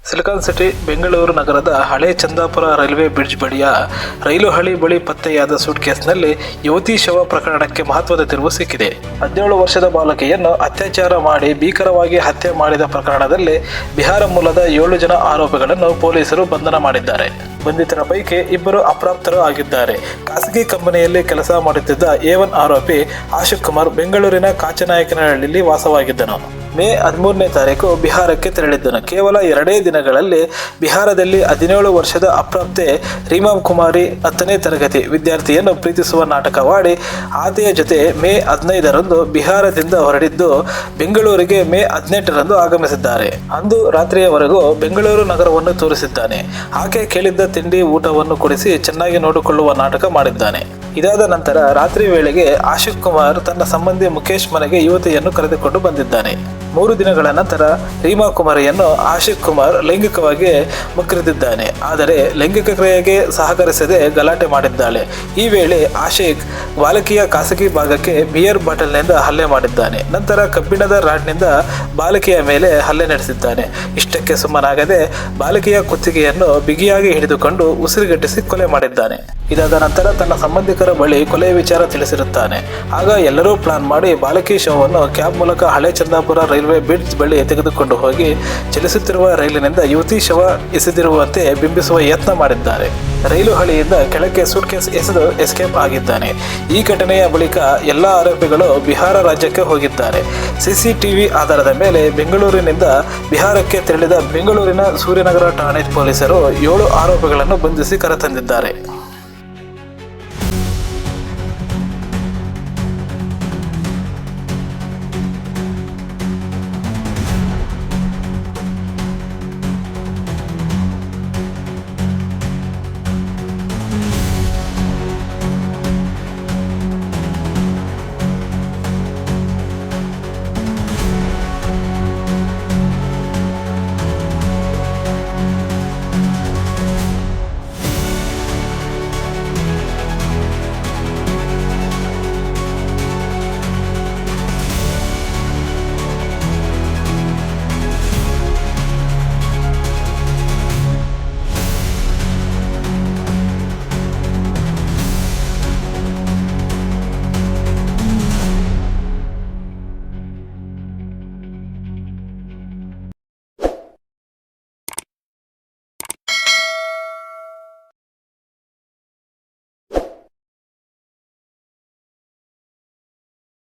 Silicon city Bengaluru ನಗರದ ಹಳೆ Chandapura railway bridge ಬಳಿಯ ರೈಲು ಹಳಿ ಬಳಿ ಪತ್ತೆಯಾದ ಸೂಟ್ಕೇಸ್ನಲ್ಲಿ ಯುವತಿ ಶವ ಪ್ರಕರಣಕ್ಕೆ ಮಹತ್ವದ ತಿರುವು ಸಿಕ್ಕಿದೆ. 17 ವರ್ಷದ ಬಾಲಕಿಯನ್ನು ಅತ್ಯಾಚಾರ ಮಾಡಿ ಭೀಕರವಾಗಿ ಹತ್ಯೆ ಮಾಡಿದ ಪ್ರಕರಣದಲ್ಲಿ ಬಿಹಾರ ಮೂಲದ 7 ಜನ ಆರೋಪಿಗಳನ್ನು ಪೊಲೀಸರು ಬಂಧನ ಮಾಡಿದ್ದಾರೆ. ಬಂಧಿತರ ಪೈಕಿ 2 ಅಪ್ರಾಪ್ತರು ಆಗಿದ್ದಾರೆ. ಖಾಸಗಿ ಕಂಪನಿಯಲ್ಲಿ ಕೆಲಸ ಮಾಡುತ್ತಿದ್ದ A1 ಆರೋಪಿ ಆಶಿಕ್ ಕುಮಾರ್ ಬೆಂಗಳೂರಿನ ಕಾಚನಾಯಕನಹಳ್ಳಿಯಲ್ಲಿ ವಾಸವಾಗಿದ್ದನು. ಮೇ 13ನೇ ತಾರೀಕು ಬಿಹಾರಕ್ಕೆ ತೆರಳಿದ್ದನು. ಕೇವಲ 2 ದಿನಗಳಲ್ಲಿ ಬಿಹಾರದಲ್ಲಿ 17 ವರ್ಷದ ಅಪ್ರಾಪ್ತೆ ರೀಮಾ ಕುಮಾರಿ 10ನೇ ತರಗತಿ ವಿದ್ಯಾರ್ಥಿಯನ್ನು ಪ್ರೀತಿಸುವ ನಾಟಕವಾಡಿ ಆಕೆಯ ಜೊತೆ ಮೇ 15ರಂದು ಬಿಹಾರದಿಂದ ಹೊರಡಿದ್ದು ಬೆಂಗಳೂರಿಗೆ ಮೇ 18ರಂದು ಆಗಮಿಸಿದ್ದಾರೆ. ಅಂದು ರಾತ್ರಿಯವರೆಗೂ ಬೆಂಗಳೂರು ನಗರವನ್ನು ತೋರಿಸಿದ್ದಾನೆ. ಆಕೆ ಕೇಳಿದ್ದ ತಿಂಡಿ ಊಟವನ್ನು ಕೊಡಿಸಿ ಚೆನ್ನಾಗಿ ನೋಡಿಕೊಳ್ಳುವ ನಾಟಕ ಮಾಡಿದ್ದಾನೆ. ಇದಾದ ನಂತರ ರಾತ್ರಿ ವೇಳೆಗೆ ಆಶಿಕ್ ಕುಮಾರ್ ತನ್ನ ಸಂಬಂಧಿ ಮುಖೇಶ್ ಮನೆಗೆ ಯುವತಿಯನ್ನು ಕರೆದುಕೊಂಡು ಬಂದಿದ್ದಾನೆ. 3 ದಿನಗಳ ನಂತರ ರೀಮಾ ಕುಮಾರಿಯನ್ನು ಆಶಿಕ್ ಕುಮಾರ್ ಲೈಂಗಿಕವಾಗಿ ಮುಕ್ಕಿರಿದಿದ್ದಾನೆ. ಆದರೆ ಲೈಂಗಿಕ ಕ್ರಿಯೆಗೆ ಸಹಕರಿಸದೆ ಗಲಾಟೆ ಮಾಡಿದ್ದಾಳೆ. ಈ ವೇಳೆ ಆಶಿಕ್ ಬಾಲಕಿಯ ಖಾಸಗಿ ಭಾಗಕ್ಕೆ ಬಿಯರ್ ಬಾಟಲ್ನಿಂದ ಹಲ್ಲೆ ಮಾಡಿದ್ದಾನೆ. ನಂತರ ಕಬ್ಬಿಣದ ರಾಡ್ನಿಂದ ಬಾಲಕಿಯ ಮೇಲೆ ಹಲ್ಲೆ ನಡೆಸಿದ್ದಾನೆ. ಇಷ್ಟಕ್ಕೆ ಸುಮ್ಮನಾಗದೆ ಬಾಲಕಿಯ ಕುತ್ತಿಗೆಯನ್ನು ಬಿಗಿಯಾಗಿ ಹಿಡಿದುಕೊಂಡು ಉಸಿರುಗಟ್ಟಿಸಿ ಕೊಲೆ ಮಾಡಿದ್ದಾನೆ. ಇದಾದ ನಂತರ ತನ್ನ ಸಂಬಂಧಿಕರ ಬಳಿ ಕೊಲೆ ವಿಚಾರ ತಿಳಿಸಿರುತ್ತಾನೆ. ಆಗ ಎಲ್ಲರೂ ಪ್ಲಾನ್ ಮಾಡಿ ಬಾಲಕಿ ಶವವನ್ನು ಕ್ಯಾಬ್ ಮೂಲಕ ಹಳೆ ಚಂದಾಪುರ ರೈಲ್ವೆ ಬ್ರಿಡ್ಜ್ ಬಳಿ ತೆಗೆದುಕೊಂಡು ಹೋಗಿ ಚಲಿಸುತ್ತಿರುವ ರೈಲಿನಿಂದ ಯುವತಿ ಶವ ಎಸೆದಿರುವಂತೆ ಬಿಂಬಿಸುವ ಯತ್ನ ಮಾಡಿದ್ದಾರೆ. ರೈಲು ಹಳಿಯಿಂದ ಕೆಳಕ್ಕೆ ಸೂಟ್ಕೇಸ್ ಎಸೆದು ಎಸ್ಕೇಪ್ ಆಗಿದ್ದಾನೆ. ಈ ಘಟನೆಯ ಬಳಿಕ ಎಲ್ಲ ಆರೋಪಿಗಳು ಬಿಹಾರ ರಾಜ್ಯಕ್ಕೆ ಹೋಗಿದ್ದಾರೆ. ಸಿಸಿಟಿವಿ ಆಧಾರದ ಮೇಲೆ ಬೆಂಗಳೂರಿನಿಂದ ಬಿಹಾರಕ್ಕೆ ತೆರಳಿದ ಬೆಂಗಳೂರಿನ ಸೂರ್ಯನಗರ ಠಾಣೆ ಪೊಲೀಸರು 7 ಆರೋಪಿಗಳನ್ನು ಬಂಧಿಸಿ ಕರೆತಂದಿದ್ದಾರೆ.